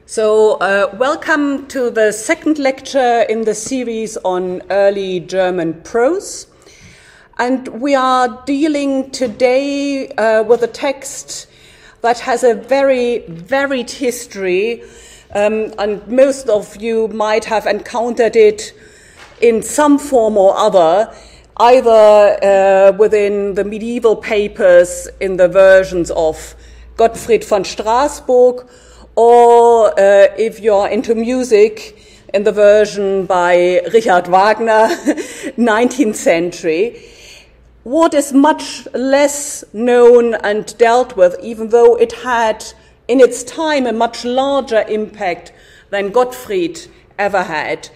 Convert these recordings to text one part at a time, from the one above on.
So, welcome to the second lecture in the series on early German prose. And we are dealing today with a text that has a very varied history, and most of you might have encountered it in some form or other, either within the medieval papers in the versions of Gottfried von Straßburg, or if you're into music, in the version by Richard Wagner, 19th century. What is much less known and dealt with, even though it had in its time a much larger impact than Gottfried ever had,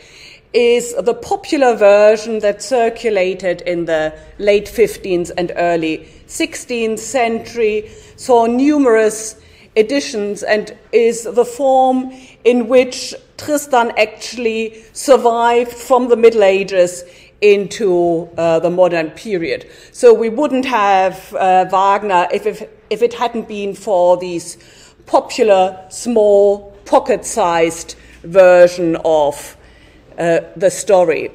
is the popular version that circulated in the late 15th and early 16th century, saw numerous editions, and is the form in which Tristan actually survived from the Middle Ages into the modern period. So we wouldn't have Wagner if it hadn't been for these popular, small, pocket-sized version of the story.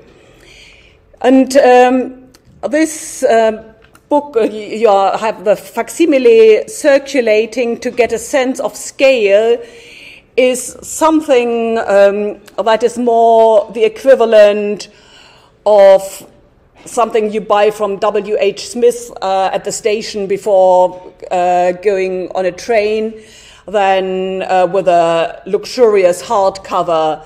And this book, you have the facsimile circulating to get a sense of scale, is something that is more the equivalent of something you buy from W.H. Smith at the station before going on a train, than with a luxurious hardcover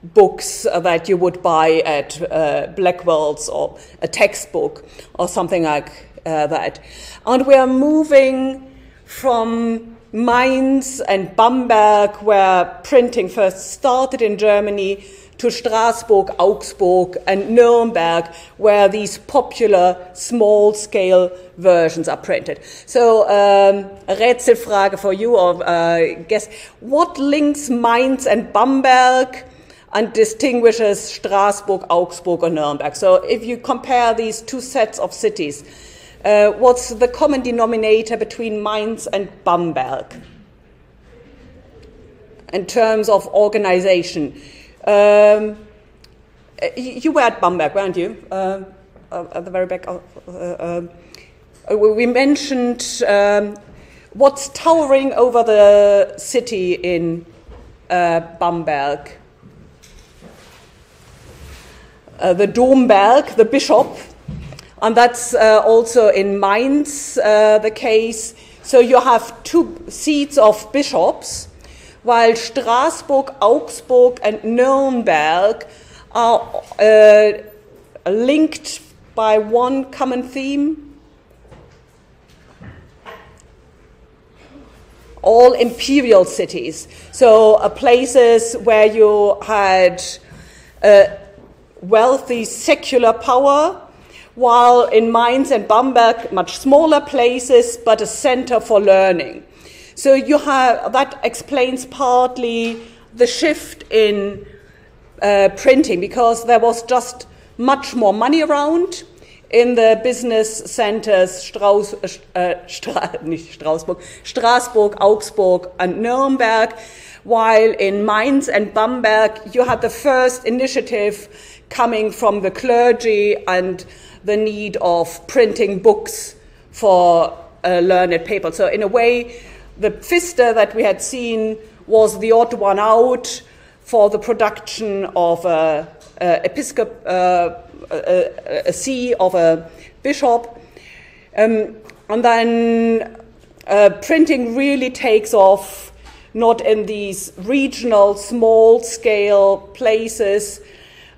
books that you would buy at Blackwell's, or a textbook or something like that. And we are moving from Mainz and Bamberg, where printing first started in Germany, to Straßburg, Augsburg, and Nuremberg, where these popular small-scale versions are printed. So, a Rätselfrage for you, or guess, what links Mainz and Bamberg and distinguishes Straßburg, Augsburg, or Nuremberg? So if you compare these two sets of cities, what's the common denominator between Mainz and Bamberg in terms of organization? You were at Bamberg, weren't you? At the very back. We mentioned what's towering over the city in Bamberg. The Domberg, the bishop, and that's also in Mainz the case. So you have two seats of bishops, while Straßburg, Augsburg, and Nuremberg are linked by one common theme. All imperial cities, so places where you had wealthy secular power, while in Mainz and Bamberg, much smaller places, but a center for learning. So you have, that explains partly the shift in printing, because there was just much more money around in the business centers, Straßburg, Augsburg, and Nuremberg, while in Mainz and Bamberg you had the first initiative coming from the clergy and the need of printing books for learned people. So in a way, the Pfister that we had seen was the odd one out for the production of a see of a bishop. And then printing really takes off, not in these regional, small-scale places,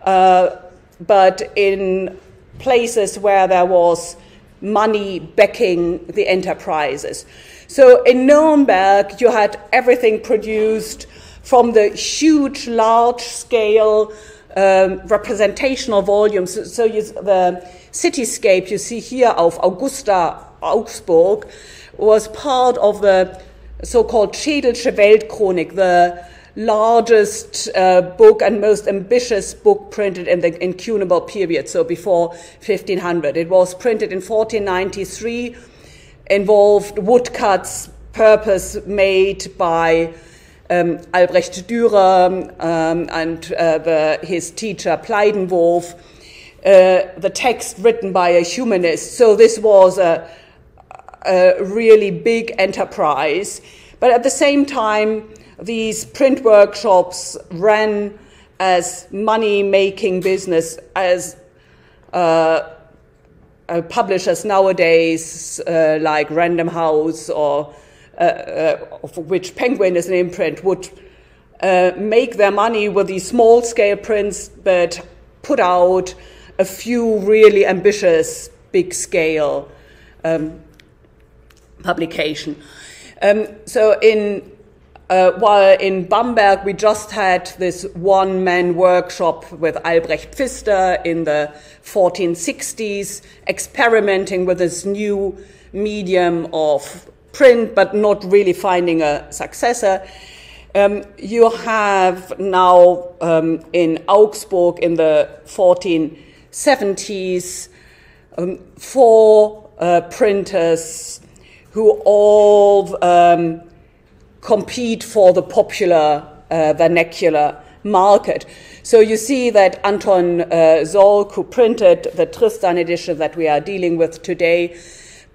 but in places where there was money backing the enterprises. So in Nuremberg, you had everything produced from the huge, large-scale representational volumes. So the cityscape you see here of Augusta, Augsburg, was part of the so-called Schädelsche Weltchronik, the largest book and most ambitious book printed in the incunable period, so before 1500. It was printed in 1493, involved woodcuts purpose made by Albrecht Dürer and his teacher Pleidenwolf, the text written by a humanist. So this was a really big enterprise. But at the same time, these print workshops ran as money-making business, as publishers nowadays, like Random House, or of which Penguin is an imprint, would make their money with these small-scale prints, but put out a few really ambitious, big-scale publication. So while in Bamberg we just had this one-man workshop with Albrecht Pfister in the 1460s, experimenting with this new medium of print, but not really finding a successor. You have now in Augsburg in the 1470s 4 printers who all compete for the popular vernacular market. So you see that Anton Zolk, who printed the Tristan edition that we are dealing with today,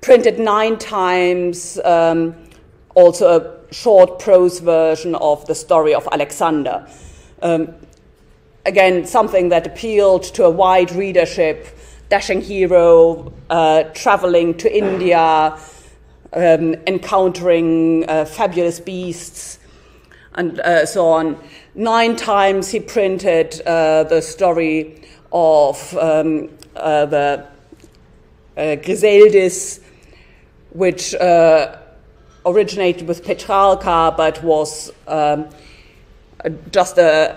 printed 9 times also a short prose version of the story of Alexander. Again, something that appealed to a wide readership, dashing hero, traveling to India, encountering fabulous beasts, and so on. 9 times he printed the story of the Griseldis, which originated with Petrarca, but was just a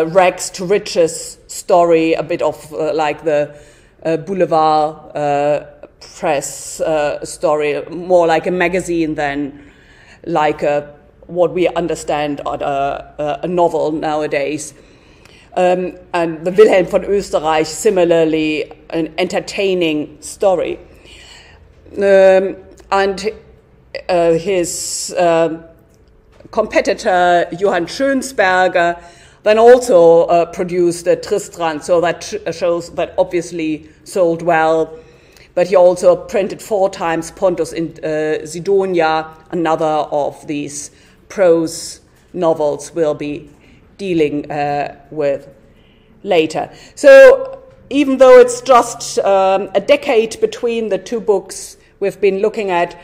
rags to riches story, a bit of like the boulevard press story, more like a magazine than like what we understand as a novel nowadays. And the Wilhelm von Österreich, similarly, an entertaining story. And his competitor, Johann Schönsberger, then also produced a Tristran, so that shows that obviously sold well. But he also printed 4 times Pontus in Sidonia, another of these prose novels we'll be dealing with later. So even though it's just a decade between the 2 books we've been looking at,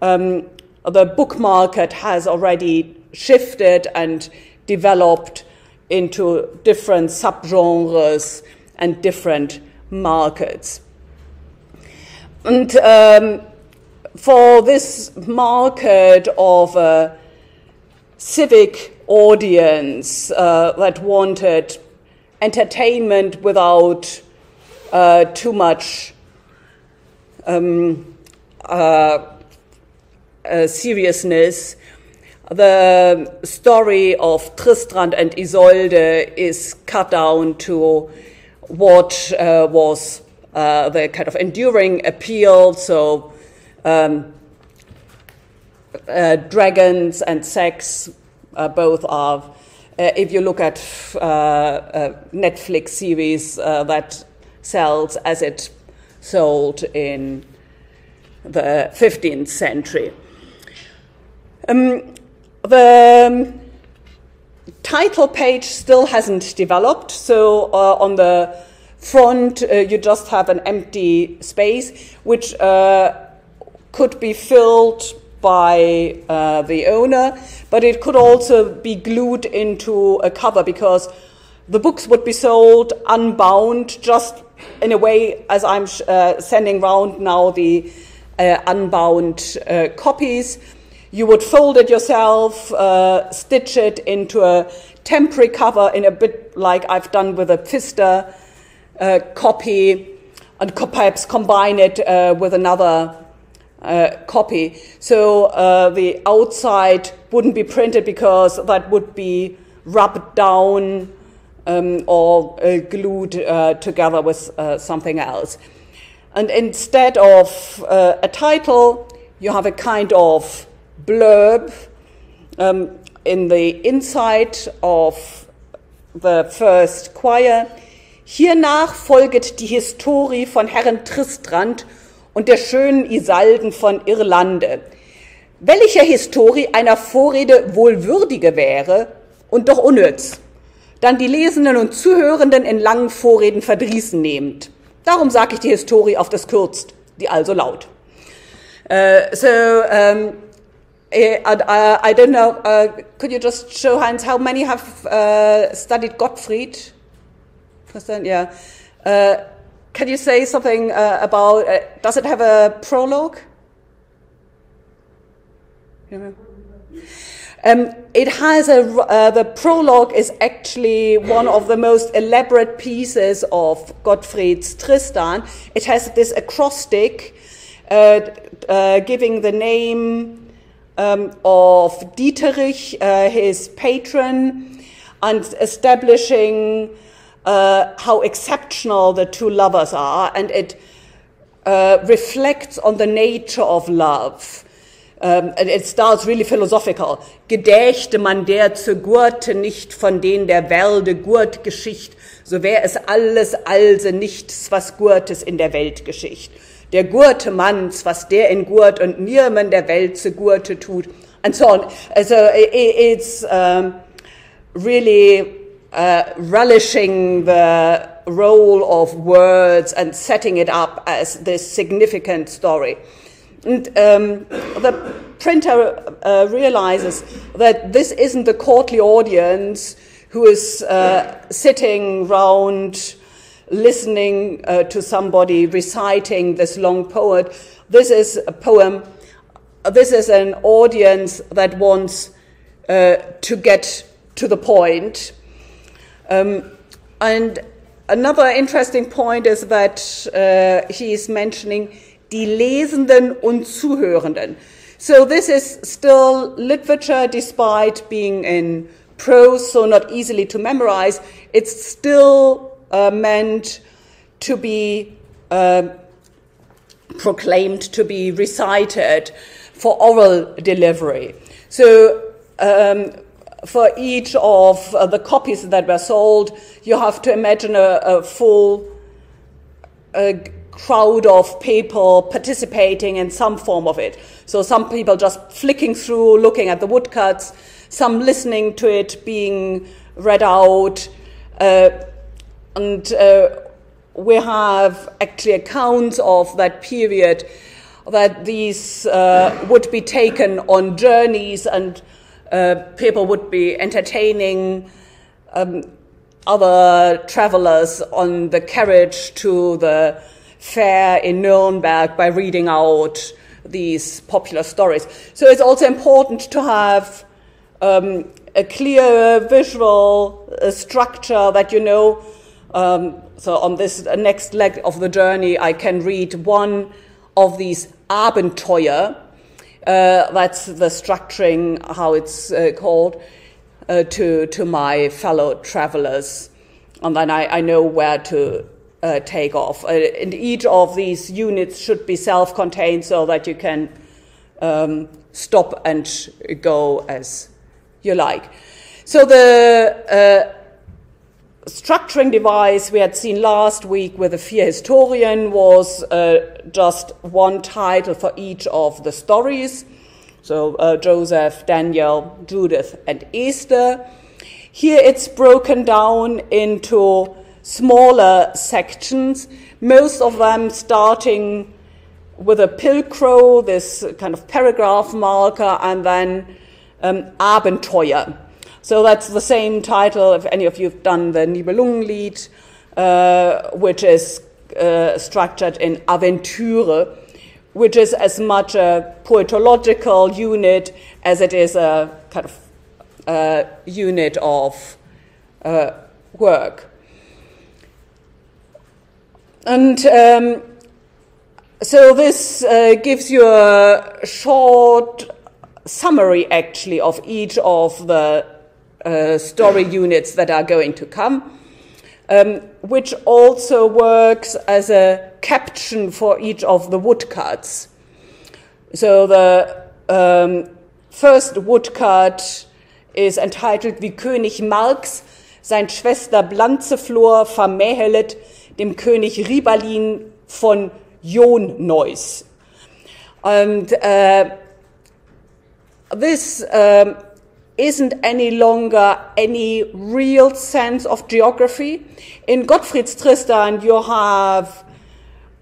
the book market has already shifted and developed into different subgenres and different markets. And for this market of a civic audience that wanted entertainment without too much seriousness, the story of Tristrant and Isalde is cut down to what was the kind of enduring appeal. So dragons and sex both are, if you look at a Netflix series that sells as it sold in the 15th century. The title page still hasn't developed, so on the front you just have an empty space which could be filled by the owner, but it could also be glued into a cover, because the books would be sold unbound, just in a way as I'm sending round now the unbound copies. You would fold it yourself, stitch it into a temporary cover in a bit like I've done with a Pfister copy, and perhaps combine it with another copy. So the outside wouldn't be printed because that would be rubbed down or glued together with something else. And instead of a title, you have a kind of blurb. in the inside of the first choir. Hiernach folget die Historie von Herrn Tristrant und der schönen Isalden von Irlande, welcher Historie einer Vorrede wohl würdige wäre und doch unnütz, dann die Lesenden und Zuhörenden in langen Vorreden verdrießen nehmend. Darum sage ich die Historie auf das kürzt, die also laut. I don't know, could you just show hands how many have studied Gottfried? Yeah. Can you say something about, does it have a prologue? It has the prologue is actually one of the most elaborate pieces of Gottfried's Tristan. It has this acrostic giving the name of Dieterich, his patron, and establishing how exceptional the two lovers are, and it reflects on the nature of love. And it starts really philosophical. Gedächte man der zur Gurte nicht von den der Werde Gurtgeschicht, so wär es alles also nichts, was Gurtes in der Weltgeschicht. Der Gurte Manns, was der in Gurt und Nirmen der Welt zur Gurte tut, and so on. So it's really relishing the role of words and setting it up as this significant story. And the printer realizes that this isn't the courtly audience who is sitting round listening to somebody reciting this long poem. This is a poem. This is an audience that wants to get to the point. And another interesting point is that he is mentioning die Lesenden und Zuhörenden. So this is still literature despite being in prose, so not easily to memorize. It's still meant to be proclaimed, to be recited for oral delivery. So for each of the copies that were sold, you have to imagine a full crowd of people participating in some form of it. So some people just flicking through, looking at the woodcuts, some listening to it being read out, and we have actually accounts of that period that these would be taken on journeys, and people would be entertaining other travelers on the carriage to the fair in Nuremberg by reading out these popular stories. So it's also important to have a clear visual structure that you know. So on this next leg of the journey, I can read one of these Abenteür. That's the structuring, how it's called, to my fellow travelers. And then I know where to take off. And each of these units should be self-contained so that you can stop and go as you like. So the structuring device we had seen last week with the vier Historien was just one title for each of the stories. So Joseph, Daniel, Judith, and Esther. Here it's broken down into smaller sections, most of them starting with a Pilcrow, this kind of paragraph marker, and then Abenteür. So that's the same title, if any of you have done the Nibelungenlied, which is structured in Abenteür, which is as much a poetological unit as it is a kind of unit of work. And so this gives you a short summary, actually, of each of the story units that are going to come, which also works as a caption for each of the woodcuts. So the first woodcut is entitled Wie König Marx sein Schwester Blanzeflor vermähelet dem König Ribalin von Jonneus. And this isn't any longer any real sense of geography. In Gottfried's Tristan, you have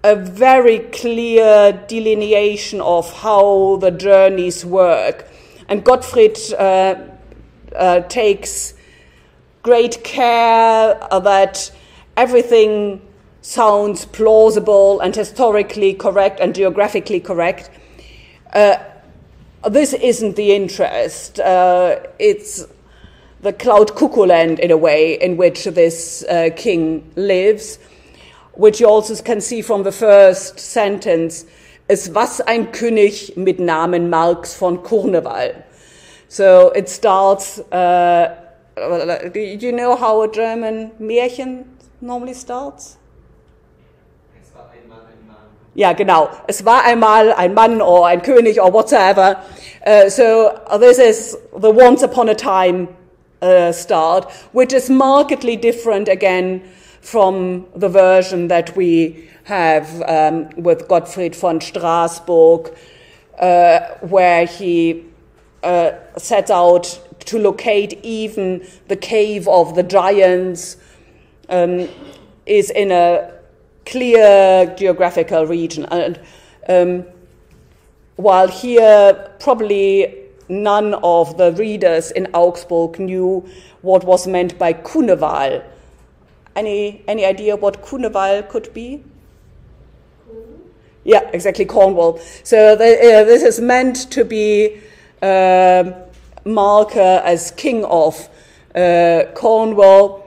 a very clear delineation of how the journeys work. And Gottfried takes great care that everything sounds plausible and historically correct and geographically correct. This isn't the interest. It's the Cloud Cuckoo land, in a way, in which this king lives, which you also can see from the first sentence, es was ein König mit Namen Marx von Kurneval. So it starts, do you know how a German Märchen normally starts? Es war einmal ein Mann. Ja, genau. Es war einmal ein Mann or ein König or whatever. So this is the once upon a time start, which is markedly different again from the version that we have with Gottfried von Straßburg, where he sets out to locate even the cave of the giants, is in a clear geographical region. And while here probably none of the readers in Augsburg knew what was meant by Kuneval. Any idea what Kuneval could be? Yeah, exactly, Cornwall. So this is meant to be Marker as king of Cornwall,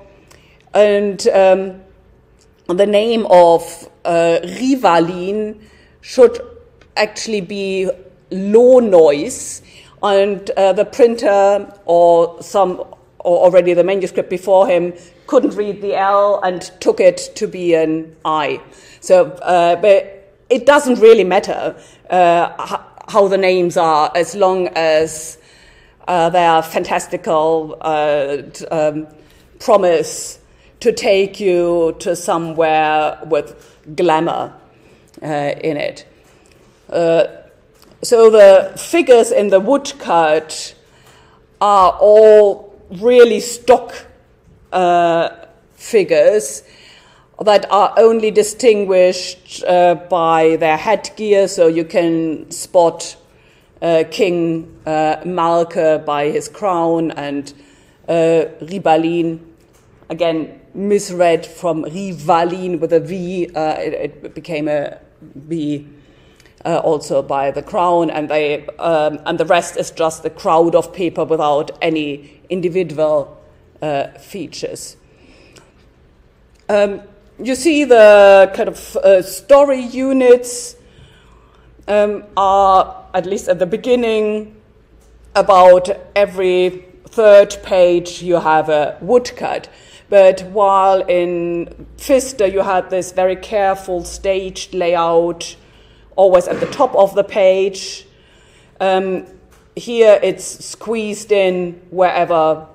and the name of Rivalin should actually be Lonois, and the printer or already the manuscript before him couldn't read the L and took it to be an I. So, but it doesn't really matter how the names are, as long as they are fantastical promise to take you to somewhere with glamour in it. So the figures in the woodcut are all really stock figures that are only distinguished by their headgear, so you can spot King Malke by his crown, and Ribalin, again misread from Rivalin with a V, it became a V also by the crown, and the rest is just a crowd of people without any individual features. You see the kind of story units are, at least at the beginning, about every third page you have a woodcut. But while in Pfister you had this very careful staged layout, always at the top of the page, here it's squeezed in wherever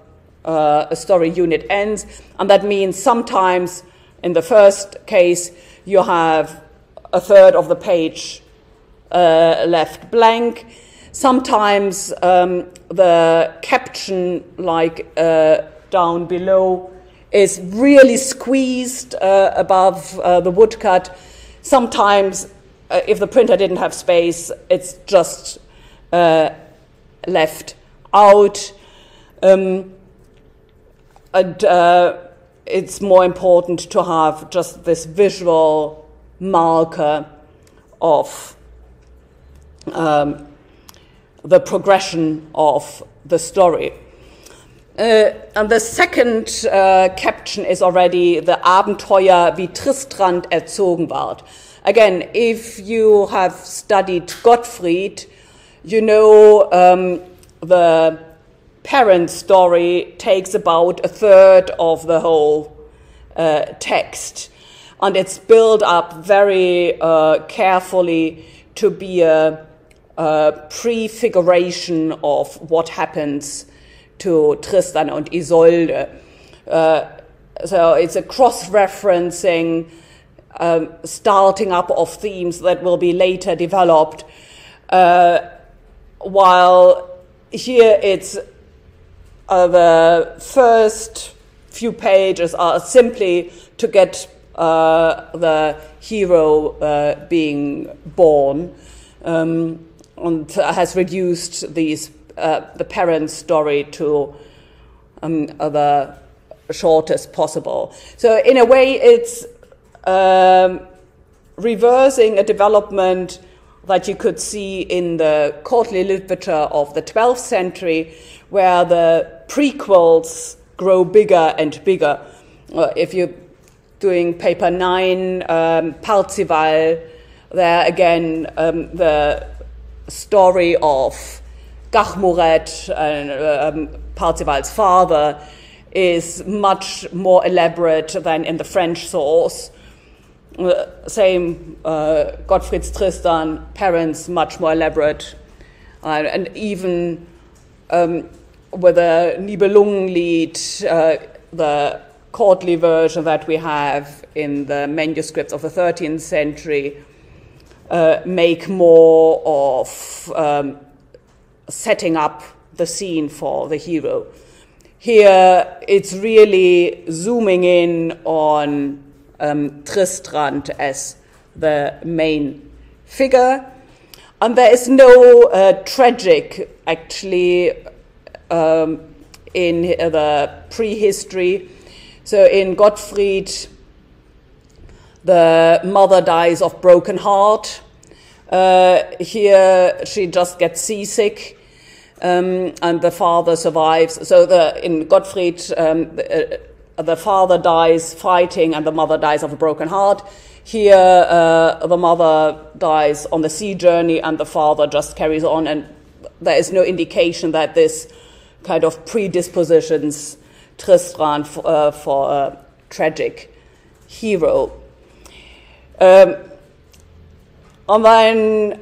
a story unit ends, and that means sometimes in the first case you have a third of the page left blank. Sometimes the caption, like down below, is really squeezed above the woodcut. Sometimes, if the printer didn't have space, it's just left out. And it's more important to have just this visual marker of the progression of the story. And the second caption is already the Abenteür wie Tristran erzogen ward. Again, if you have studied Gottfried, you know the parent story takes about a third of the whole text, and it's built up very carefully to be a prefiguration of what happens to Tristrant und Isalde. So it's a cross-referencing, starting up of themes that will be later developed, while here it's the first few pages are simply to get the hero being born, and has reduced these the parents' story to the shortest possible. So in a way, it's reversing a development that you could see in the courtly literature of the 12th century, where the prequels grow bigger and bigger. If you're doing paper 9, Parzival, there again the story of Gachmuret, Parzival's father, is much more elaborate than in the French source. Same, Gottfried's Tristan, parents much more elaborate, and even with a Nibelungenlied, the courtly version that we have in the manuscripts of the 13th century, make more of setting up the scene for the hero. Here, it's really zooming in on Tristrant as the main figure, and there is no tragic, actually, in the prehistory. So in Gottfried, the mother dies of broken heart. Here, she just gets seasick, and the father survives. So in Gottfried, the father dies fighting and the mother dies of a broken heart. Here, the mother dies on the sea journey and the father just carries on, and there is no indication that this kind of predispositions Tristram for a tragic hero. And then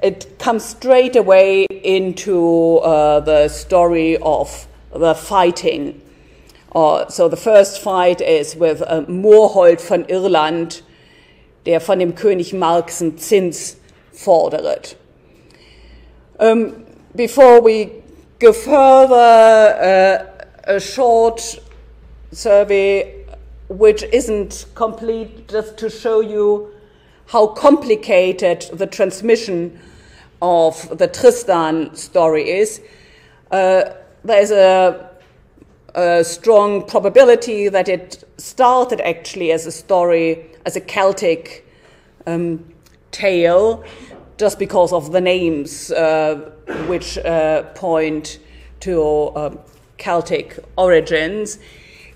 it comes straight away into the story of the fighting. So the first fight is with Morholt von Irland, der von dem König Marxen Zins forderet. Before we go further, a short survey which isn't complete, just to show you how complicated the transmission of the Tristan story is. There's a strong probability that it started actually as a story, as a Celtic tale, just because of the names which point to Celtic origins.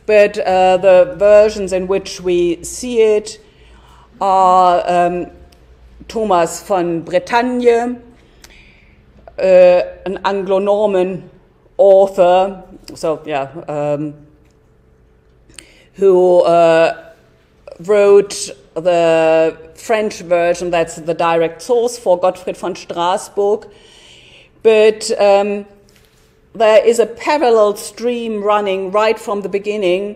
But the versions in which we see it are Thomas von Bretagne, an Anglo-Norman author, who wrote the French version, that's the direct source for Gottfried von Straßburg. But there is a parallel stream running right from the beginning,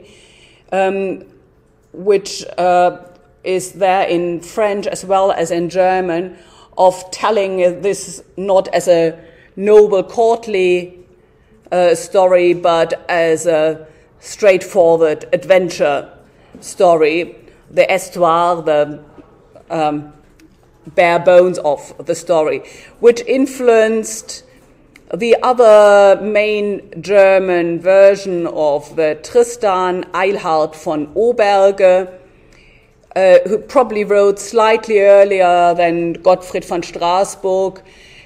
which is there in French as well as in German, of telling this not as a noble courtly story, but as a straightforward adventure story. The histoire, the bare bones of the story, which influenced the other main German version of the Tristan, Eilhart von Oberge, who probably wrote slightly earlier than Gottfried von Straßburg,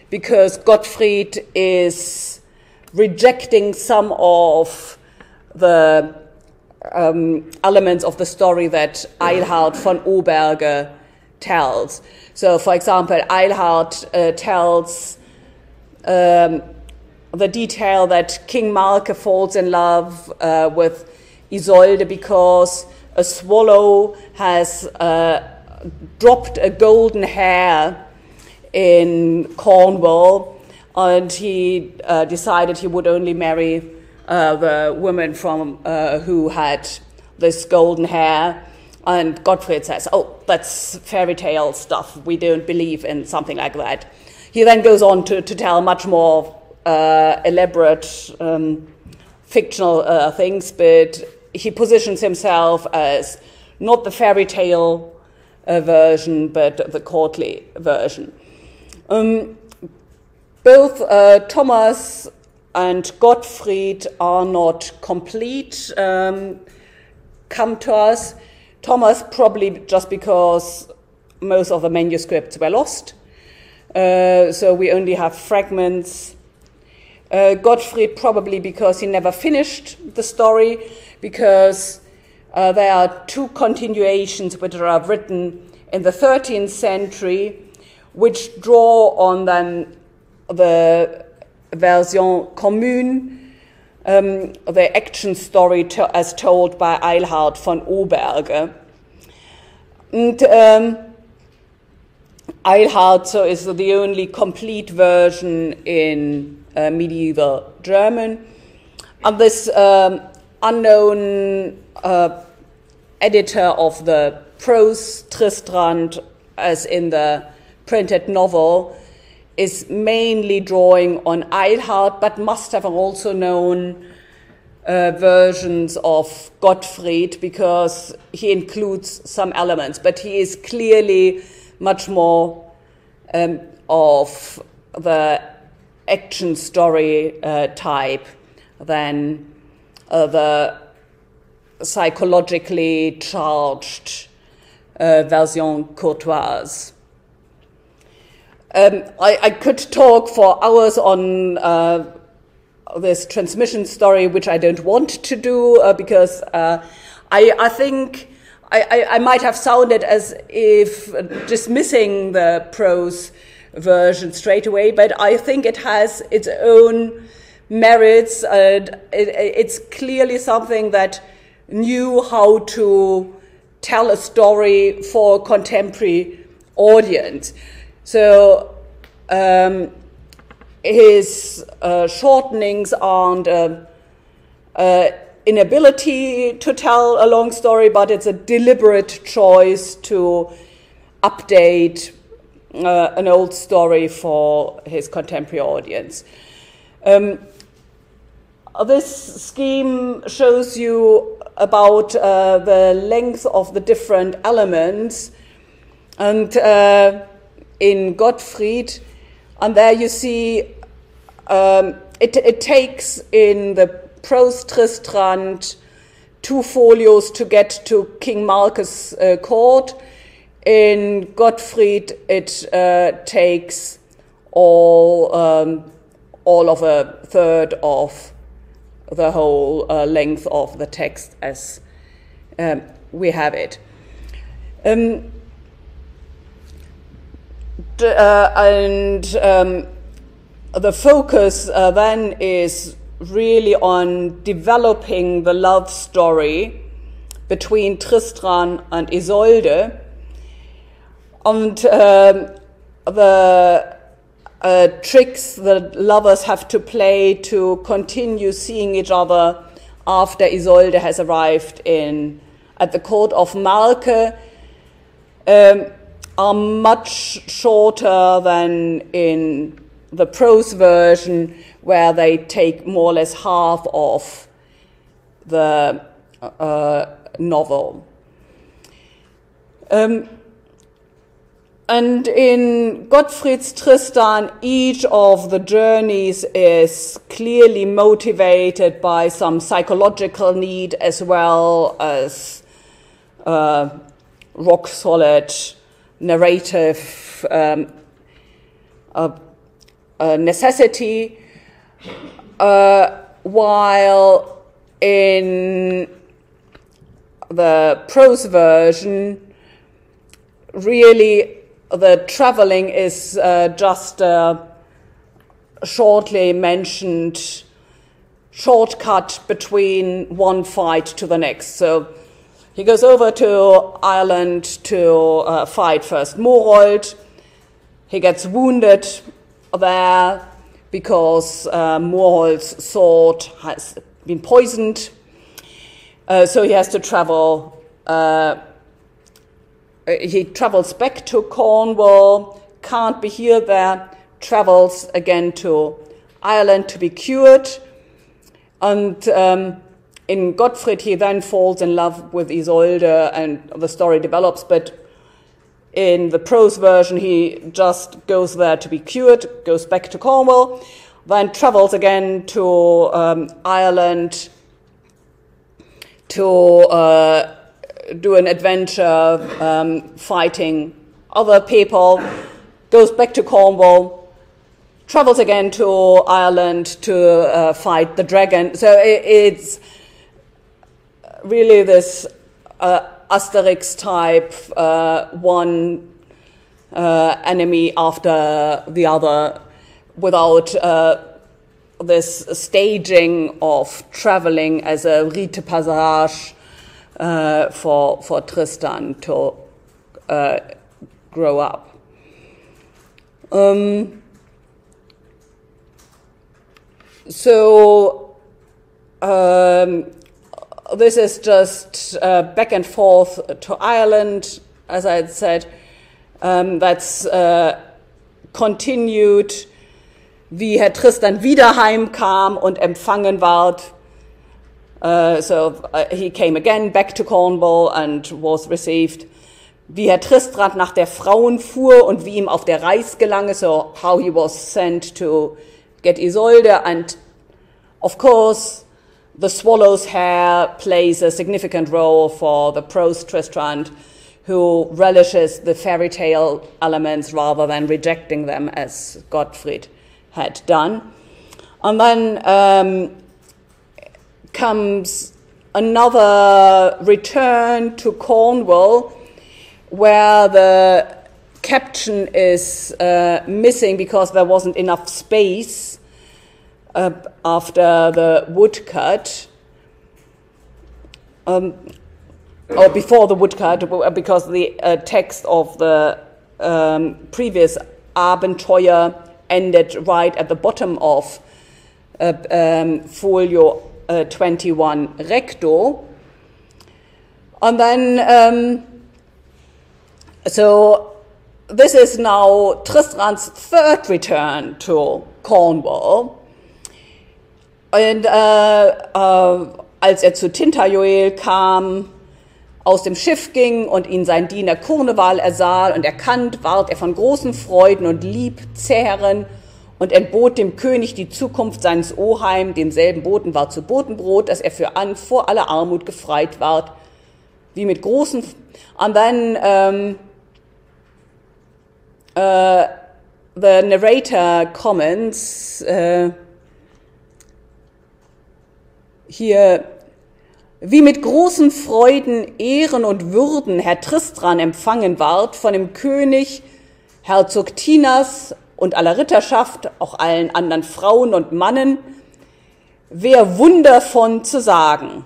because Gottfried is rejecting some of the elements of the story that Eilhart von Oberge tells. So, for example, Eilhart tells the detail that King Marke falls in love with Isolde because a swallow has dropped a golden hair in Cornwall, and he decided he would only marry the woman from who had this golden hair. And Gottfried says, "Oh, that's fairy tale stuff. We don't believe in something like that." He then goes on to tell much more elaborate fictional things, but he positions himself as not the fairy tale version, but the courtly version. Both Thomas and Gottfried are not complete come to us. Thomas probably just because most of the manuscripts were lost, so we only have fragments. Gottfried probably because he never finished the story, because there are two continuations which are written in the 13th century, which draw on then the version commune, the action story as told by Eilhart von Oberge. And Eilhart so is the only complete version in medieval German. And this unknown editor of the Prosa-Tristan, as in the printed novel, is mainly drawing on Eilhart, but must have also known versions of Gottfried, because he includes some elements, but he is clearly much more of the action story type than the psychologically charged version courtoise. I could talk for hours on this transmission story, which I don't want to do because I think I might have sounded as if dismissing the prose version straight away, but I think it has its own merits. It's clearly something that knew how to tell a story for a contemporary audience. So his shortenings aren't inability to tell a long story, but it's a deliberate choice to update an old story for his contemporary audience. This scheme shows you about the length of the different elements, and in Gottfried, and there you see it takes in the Prosa-Tristan 2 folios to get to King Marcus' court. In Gottfried, it takes all of a third of the whole length of the text as we have it. The focus then is really on developing the love story between Tristan and Isolde, and the tricks that lovers have to play to continue seeing each other after Isolde has arrived at the court of Marke are much shorter than in the prose version, where they take more or less half of the novel. And in Gottfried's Tristan, each of the journeys is clearly motivated by some psychological need as well as rock-solid narrative necessity, while in the prose version, really the traveling is just a shortly mentioned shortcut between one fight to the next. So he goes over to Ireland to fight first Morold. He gets wounded there, because Moorholz's sword has been poisoned. So he has to travel. He travels back to Cornwall, can't be here there, travels again to Ireland to be cured. And in Gottfried, he then falls in love with Isalde, and the story develops. But in the prose version, he just goes there to be cured, goes back to Cornwall, then travels again to Ireland to do an adventure fighting other people, goes back to Cornwall, travels again to Ireland to fight the dragon. So it's really this Asterix type, one enemy after the other, without this staging of traveling as a rite de passage for Tristan to grow up. This is just back and forth to Ireland, as I had said. That's continued, wie Herr Tristan wieder heimkam und empfangen ward. He came again back to Cornwall and was received. Wie Herr Tristrant nach der Frauen fuhr und wie ihm auf der Reis gelang, so how he was sent to get Isolde. And of course, the swallow's hair plays a significant role for the Prosa-Tristan, who relishes the fairy tale elements rather than rejecting them as Gottfried had done. And then comes another return to Cornwall, where the caption is missing because there wasn't enough space after the woodcut, or before the woodcut, because the text of the previous Abenteür ended right at the bottom of folio 21 recto. And then, so this is now Tristran's third return to Cornwall. Und als zu Tintagel kam, aus dem Schiff ging und ihn sein Diener Kurneval ersah und erkannt, ward er von großen Freuden und Liebzehren und entbot dem König die Zukunft seines Oheim, demselben Boten war zu Botenbrot, dass er für an vor aller Armut gefreit ward, wie mit großen. And then the narrator comments hier, wie mit großen Freuden, Ehren und Würden Herr Tristran empfangen ward von dem König, Herzog Tinas und aller Ritterschaft, auch allen anderen Frauen und Mannen, wer Wunder von zu sagen.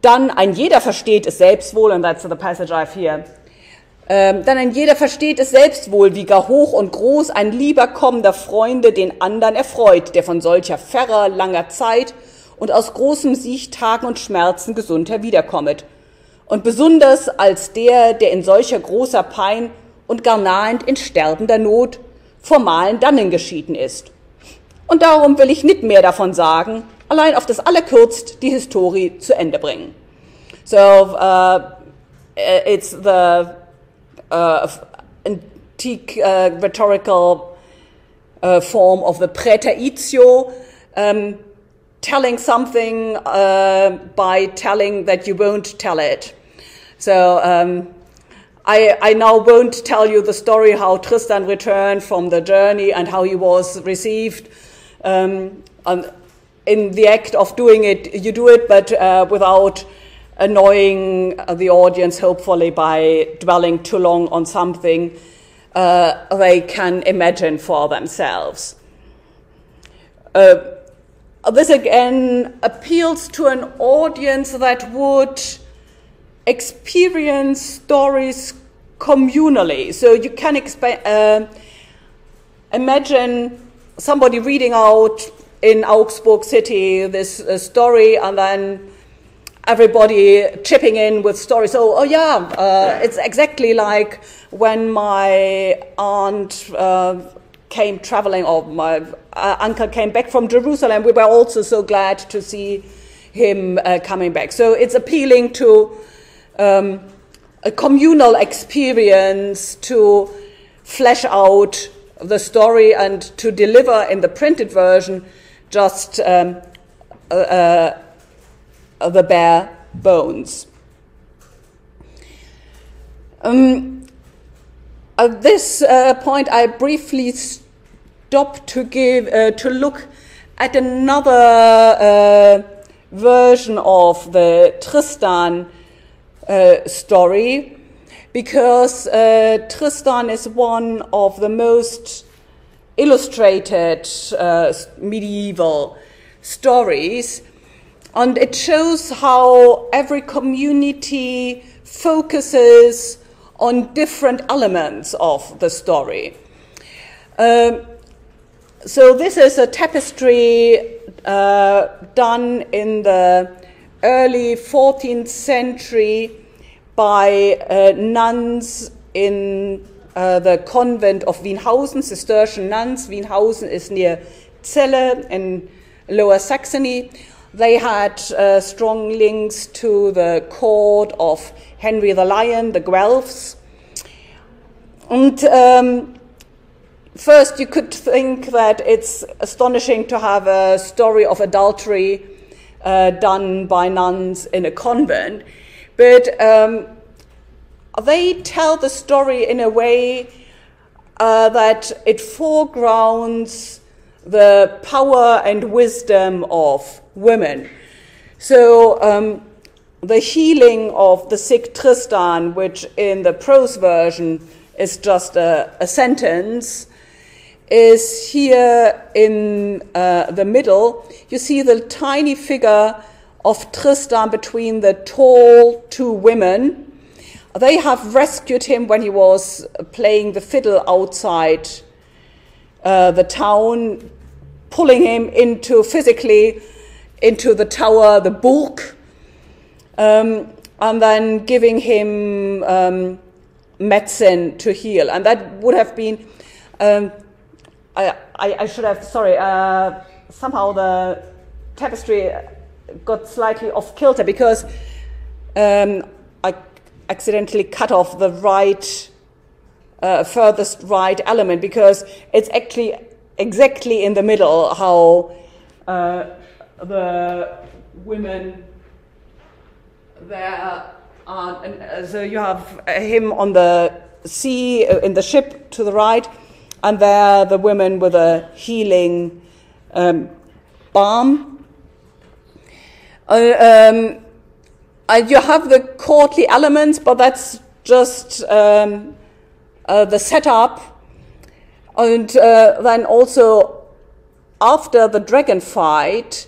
Dann ein jeder versteht es selbst wohl, and that's the passage I have here, dann ein jeder versteht es selbst wohl, wie gar hoch und groß ein lieber kommender Freunde den andern erfreut, der von solcher ferrer, langer Zeit und aus großem Siechtagen und Schmerzen gesund herwiederkommet. Und besonders als der in solcher großer Pein und gar nahend in sterbender Not formalen dannen geschieden ist. Und darum will ich nicht mehr davon sagen, allein auf das Allerkürzt die Historie zu Ende bringen. So, it's the antique rhetorical form of the praeteritio, telling something by telling that you won't tell it. So I now won't tell you the story how Tristan returned from the journey and how he was received. In the act of doing it, you do it, but without annoying the audience, hopefully, by dwelling too long on something they can imagine for themselves. This again appeals to an audience that would experience stories communally. So you can imagine somebody reading out in Augsburg city this story, and then everybody chipping in with stories. Oh yeah, it's exactly like when my aunt came traveling, or my uncle came back from Jerusalem. We were also so glad to see him coming back. So it's appealing to a communal experience to flesh out the story and to deliver in the printed version just the bare bones. At this point, I briefly stop to look at another version of the Tristan story, because Tristan is one of the most illustrated medieval stories, and it shows how every community focuses on different elements of the story. So this is a tapestry done in the early 14th century by nuns in the convent of Wienhausen, Cistercian nuns. Wienhausen is near Celle in Lower Saxony. They had strong links to the court of Henry the Lion, the Guelphs. And first you could think that it's astonishing to have a story of adultery done by nuns in a convent, but they tell the story in a way that it foregrounds the power and wisdom of women. So the healing of the sick Tristan, which in the prose version is just a sentence, is here in the middle. You see the tiny figure of Tristan between the tall two women. They have rescued him when he was playing the fiddle outside the town, pulling him physically into the tower, the Burg, and then giving him medicine to heal. And that would have been, I should have, somehow the tapestry got slightly off kilter because I accidentally cut off the furthest right element, because it's actually exactly in the middle how the women there are. And so you have him on the sea in the ship to the right, and there the women with a healing balm. And you have the courtly elements, but that's just the setup. And then also after the dragon fight,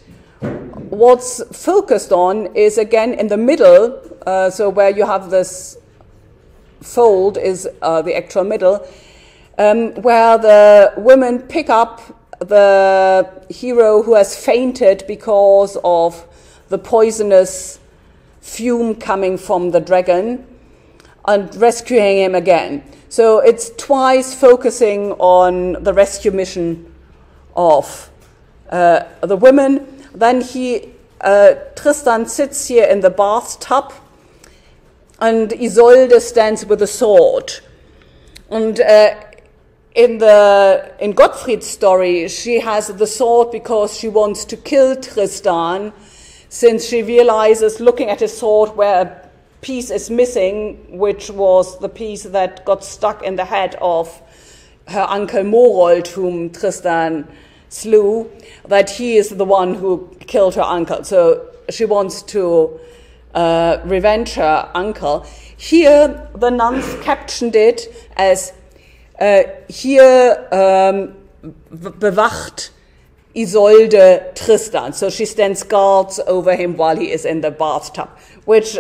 what's focused on is again in the middle, so where you have this fold is the actual middle, where the women pick up the hero who has fainted because of the poisonous fume coming from the dragon and rescuing him again. So it's twice focusing on the rescue mission of the women. Then Tristan sits here in the bathtub, and Isolde stands with a sword. And in Gottfried's story, she has the sword because she wants to kill Tristan, since she realizes, looking at his sword, where a piece is missing, which was the piece that got stuck in the head of her uncle Morold, whom Tristan slew, that he is the one who killed her uncle. So she wants to revenge her uncle. Here, the nuns captioned it as hier bewacht Isolde Tristan. So she stands guards over him while he is in the bathtub, which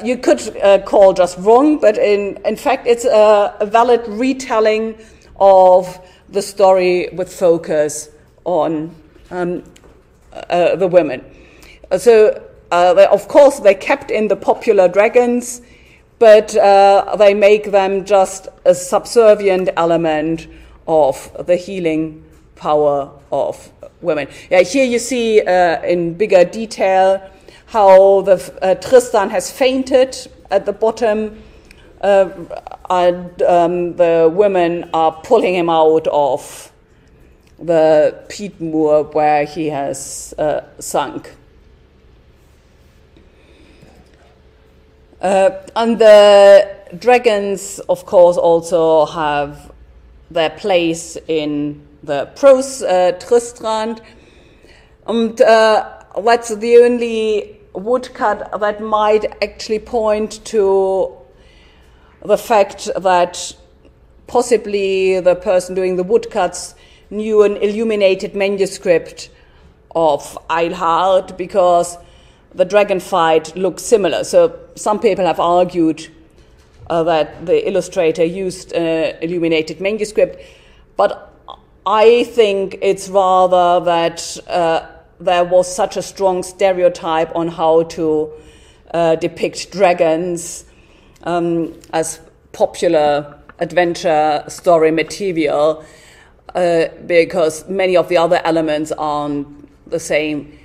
you could call just wrong, but in fact it's a valid retelling of the story with focus on the women. So, of course, they kept in the popular dragons, but they make them just a subservient element of the healing power of women. Yeah, here you see in bigger detail how the Tristan has fainted at the bottom, and the women are pulling him out of the peat moor where he has sunk. And the dragons, of course, also have their place in the Prosa-Tristan, and that's the only woodcut that might actually point to the fact that possibly the person doing the woodcuts knew an illuminated manuscript of Eilhart, because the dragon fight looks similar. So some people have argued that the illustrator used an illuminated manuscript, but I think it's rather that there was such a strong stereotype on how to depict dragons as popular adventure story material, because many of the other elements aren't the same,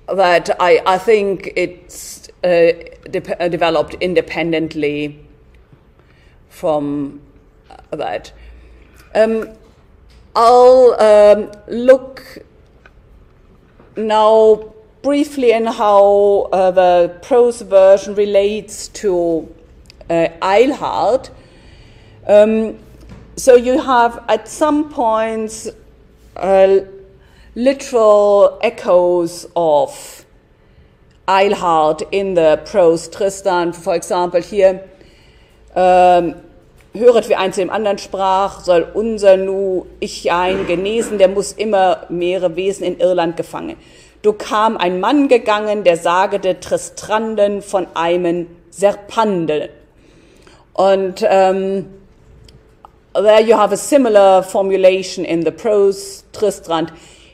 that I think it's developed independently from that. I'll look now briefly in how the prose version relates to Eilhart. So you have at some points literal echoes of Eilhart in the Prosa-Tristan. For example, hier, höret, wie eins dem anderen sprach, soll unser nu ich ein genesen, der muss immer mehrere Wesen in Irland gefangen. Du kam ein Mann gegangen, der sagete Tristranden von einem Serpande. Und there you have a similar formulation in the Prosa-Tristan.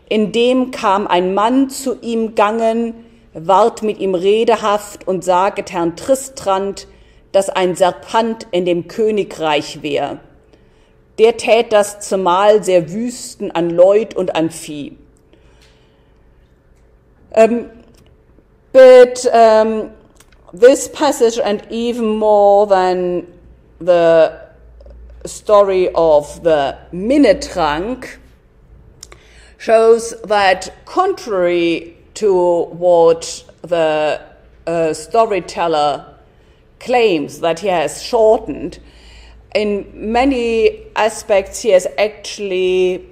In dem kam ein Mann zu ihm gangen, ward mit ihm redehaft und saget Herrn Tristram, dass ein Serpent in dem Königreich wär. Der tät das zumal sehr wüsten an Leut und an Vieh. But this passage, and even more than the story of the Minnetrank, shows that contrary to what the storyteller claims that he has shortened, in many aspects he has actually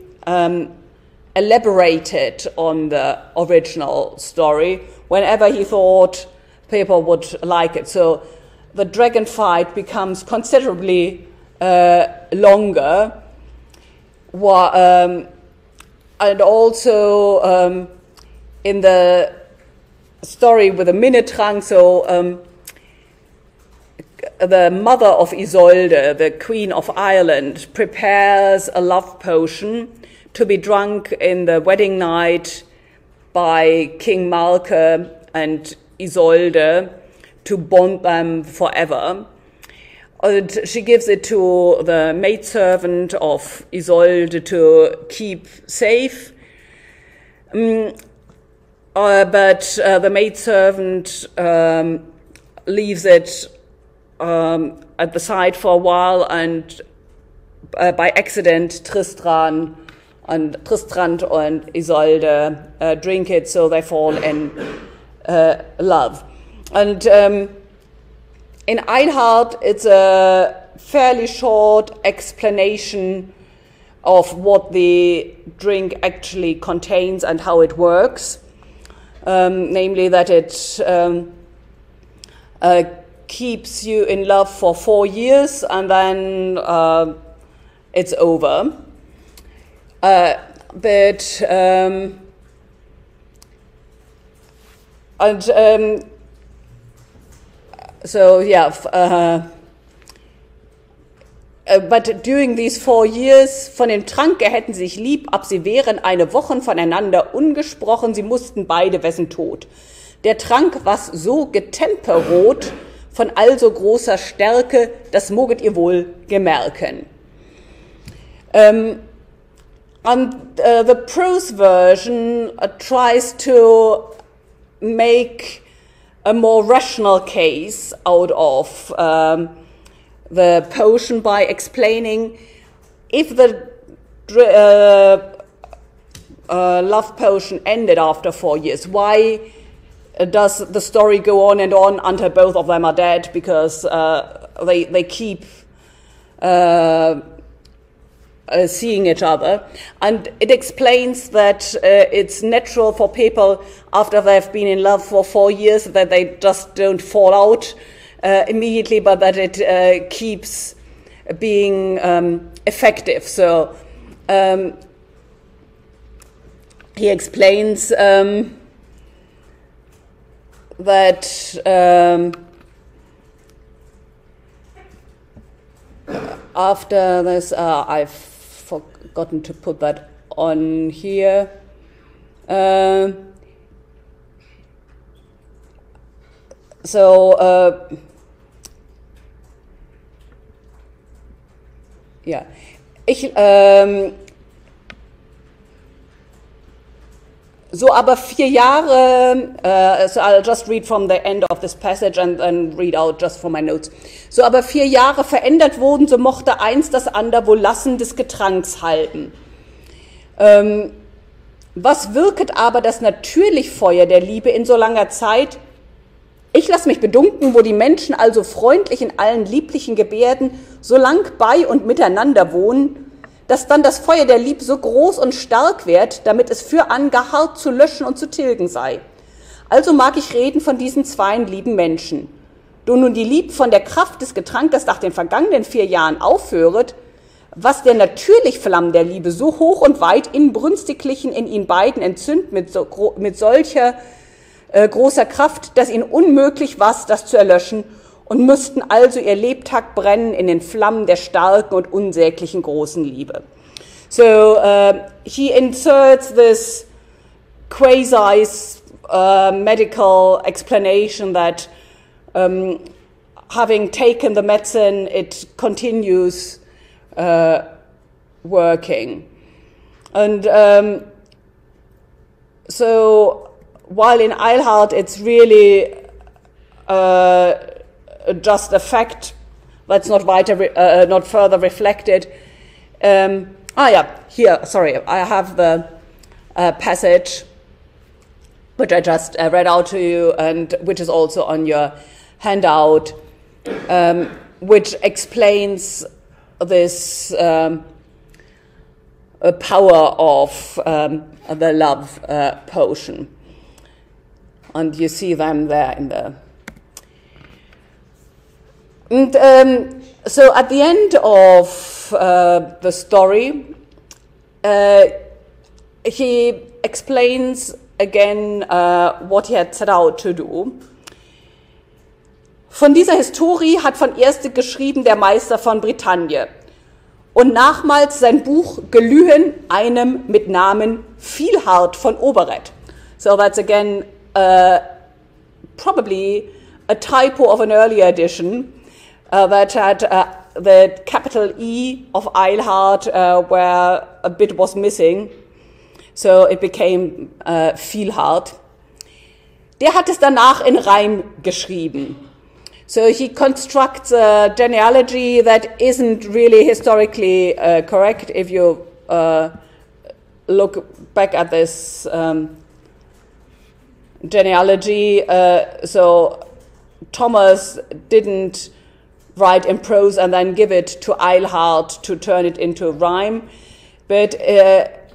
elaborated on the original story whenever he thought people would like it. So the dragon fight becomes considerably longer, and also in the story with the Minnetrank, so the mother of Isalde, the Queen of Ireland, prepares a love potion to be drunk in the wedding night by King Malke and Isalde to bond them forever. And she gives it to the maidservant of Isalde to keep safe. But the maidservant leaves it at the side for a while, and by accident Tristran and Isalde drink it, so they fall in love. And in Eilhart, it's a fairly short explanation of what the drink actually contains and how it works, namely that it keeps you in love for 4 years and then it's over. So yeah, but during these 4 years, von dem Tranke hätten sie sich lieb, ab sie wären eine Wochen voneinander ungesprochen, sie mussten beide wessen Tod. Der Trank was so getemperot, von also großer Stärke, das moget ihr wohl gemerken. And the prose version tries to make a more rational case out of the potion by explaining if the love potion ended after 4 years, why does the story go on and on until both of them are dead, because they keep seeing each other. And it explains that it's natural for people after they've been in love for 4 years that they just don't fall out immediately, but that it keeps being effective. So he explains that after this, I've forgotten to put that on here. Ja, so aber 4 Jahre, so I'll just read from the end of this passage and then read out just from my notes. So aber 4 Jahre verändert wurden, so mochte eins das ander wohl lassen des Getranks halten. Was wirket aber das natürlich Feuer der Liebe in so langer Zeit? Ich lass mich bedunken, wo die Menschen also freundlich in allen lieblichen Gebärden so lang bei und miteinander wohnen, dass dann das Feuer der Lieb so groß und stark wird, damit es füran gar hart zu löschen und zu tilgen sei. Also mag ich reden von diesen zweien lieben Menschen. Do nun die Lieb von der Kraft des Getrankes nach den vergangenen 4 Jahren aufhöret, was der natürlich Flammen der Liebe so hoch und weit inbrünstiglichen in ihn beiden entzündt mit solcher großer Kraft, dass ihnen unmöglich war, das zu erlöschen, und müssten also ihr Lebtag brennen in den Flammen der starken und unsäglichen großen Liebe. So he inserts this quasi medical explanation that having taken the medicine, it continues working. And so while in Eilhart it's really just a fact that's not further reflected. Here, sorry, I have the passage which I just read out to you, and which is also on your handout, which explains this power of the love potion. And you see them there in the... And so at the end of the story, he explains again what he had set out to do. Von dieser Historie hat von erste geschrieben der Meister von Bretagne und nachmals sein Buch gelühen einem mit Namen Eilhart von Oberge. So that's again probably a typo of an earlier edition that had the capital E of Eilhart where a bit was missing. So it became Eilhart. Der hat es danach in Reim geschrieben. So he constructs a genealogy that isn't really historically correct if you look back at this genealogy. So Thomas didn't write in prose and then give it to Eilhart to turn it into rhyme, but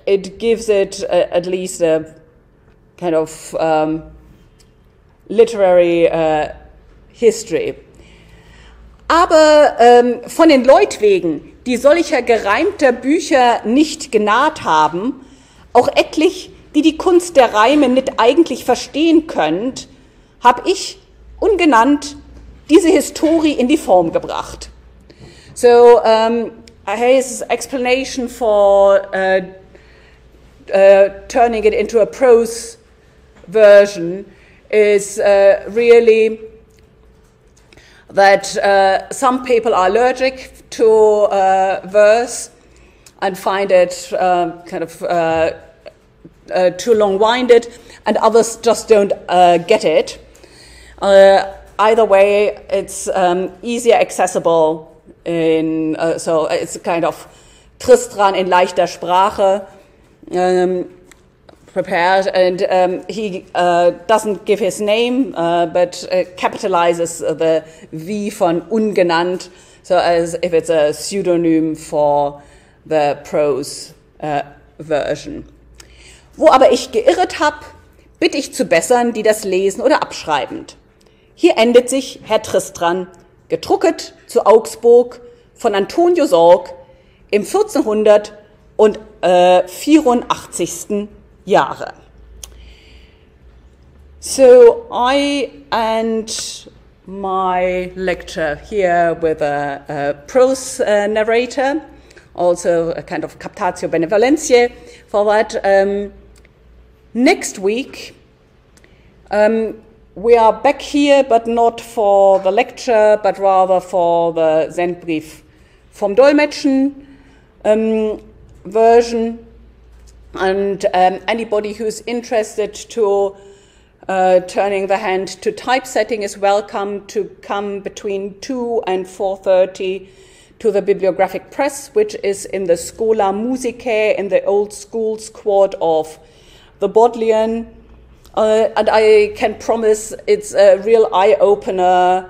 it gives it at least a kind of literary history. Aber von den Leutwegen, die solcher gereimter Bücher nicht genaht haben, auch etlich, die die Kunst der Reime nicht eigentlich verstehen könnt, hab ich, ungenannt, diese Historie in die Form gebracht. So his explanation for turning it into a prose version is really that some people are allergic to verse and find it kind of too long-winded, and others just don't get it. Either way, it's easier accessible so it's kind of Tristan in leichter Sprache, prepared, and he doesn't give his name, but capitalizes the V von ungenannt, so as if it's a pseudonym for the prose version. Wo aber ich geirret habe, bitte ich zu bessern, die das lesen oder abschreibend. Hier endet sich Herr Tristran, gedrucket zu Augsburg von Antonio Sorg im 1484. Jahre. So I end my lecture here with a prose narrator, also a kind of captatio benevolentiae for that. Next week, we are back here, but not for the lecture, but rather for the Sendbrief vom Dolmetschen version. And anybody who's interested to turning the hand to typesetting is welcome to come between 2 and 4:30 to the Bibliographic Press, which is in the Schola Musicae in the old schools quad of the Bodleian. And I can promise it's a real eye-opener,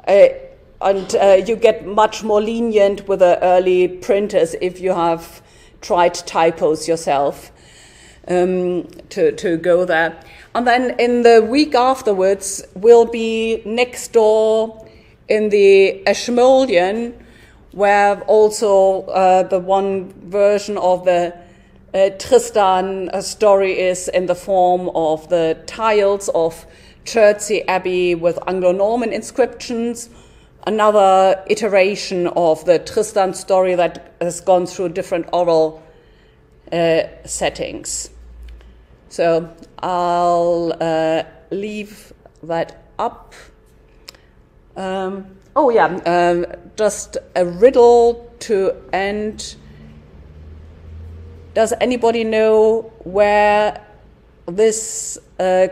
and you get much more lenient with the early printers if you have tried typos yourself to go there. And then in the week afterwards, we'll be next door in the Eschmolien, where also the one version of the Tristan story is in the form of the tiles of Chertsey Abbey with Anglo-Norman inscriptions, another iteration of the Tristan story that has gone through different oral settings. So I'll leave that up. Just a riddle to end. Does anybody know where this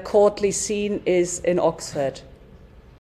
courtly scene is in Oxford?